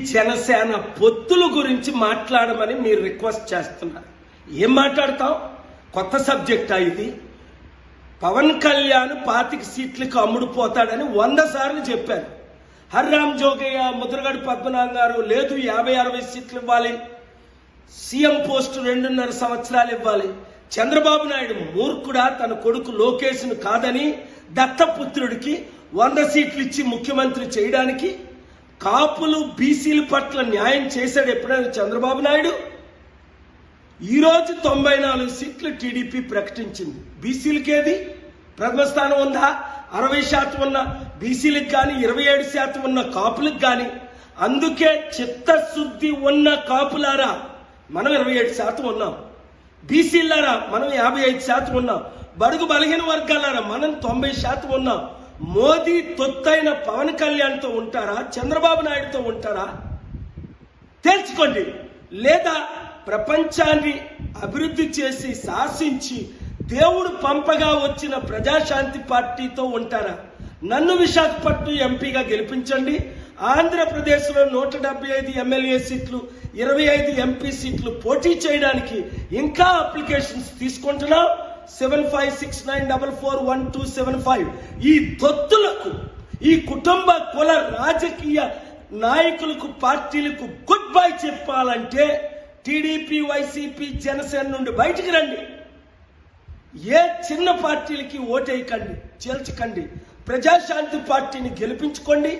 జనసేన పొత్తుల గురించి మాట్లాడమని మీరు రిక్వెస్ట్ చేస్తున్నారు. ఏం మాట్లాడతాం? కొత్త సబ్జెక్టా ఇది? పవన్ కళ్యాణ్ 25 సీట్లకు అమ్ముడుపోతాడని 100 సార్లు చెప్పారు. హర్రామ్ జోగయ్య, ముద్రగడ పద్మనాభం గారు లేదు 50-60 సీట్లు ఇవ్వాలి, సీఎం పోస్టు 2.5 సంవత్సరాలు ఇవ్వాలి. చంద్రబాబు నాయుడు మూర్ఖుడా తన కొడుకు లోకేష్ను కాదని దత్తపుత్రుడికి 100 సీట్లు ఇచ్చి ముఖ్యమంత్రి చేయడానికి? కాపులు బీసీల పట్ల న్యాయం చేశాడు ఎప్పుడైనా చంద్రబాబు నాయుడు? ఈరోజు 94 సీట్లు టీడీపీ ప్రకటించింది. బీసీలకేది ప్రథమ స్థానం ఉందా? 60% ఉన్న బీసీలకు కానీ 27% ఉన్న కాపులకు కానీ. అందుకే చిత్తశుద్ధి ఉన్న కాపులారా మనం 27% ఉన్నాం, బీసీలారా మనం 55% ఉన్నాం, బడుగు బలహీన వర్గాలారా మనం 90% ఉన్నాం. మోదీ తొత్తైన పవన్ కళ్యాణ్తో ఉంటారా? చంద్రబాబు నాయుడుతో ఉంటారా? తేల్చుకోండి. లేదా ప్రపంచాన్ని అభివృద్ధి చేసి శాసించి దేవుడు పంపగా వచ్చిన ప్రజాశాంతి పార్టీతో ఉంటారా? నన్ను విశాఖపట్నం ఎంపీగా గెలిపించండి. ఆంధ్రప్రదేశ్లో 175 ఎమ్మెల్యే సీట్లు, 25 ఎంపీ సీట్లు పోటీ చేయడానికి ఇంకా అప్లికేషన్స్ తీసుకుంటున్నాం. 7569441275. ఈ తొత్తులకు, ఈ కుటుంబ కుల రాజకీయ నాయకులకు, పార్టీలకు గుడ్ బై చెప్పాలంటే టీడీపీ, వైసీపీ, జనసేన నుండి బయటికి రండి. ఏ చిన్న పార్టీలకి ఓటేయకండి, చేల్చకండి. ప్రజాశాంతి పార్టీని గెలిపించుకోండి.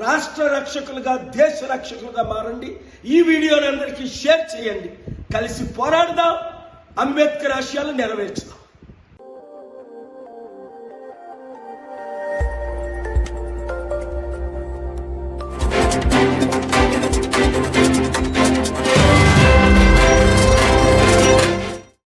రాష్ట్ర రక్షకులుగా, దేశ రక్షకులుగా మారండి. ఈ వీడియోని అందరికీ షేర్ చేయండి. కలిసి పోరాడదాం, అంబేద్కర్ ఆశయాలు నెరవేర్చుదాం.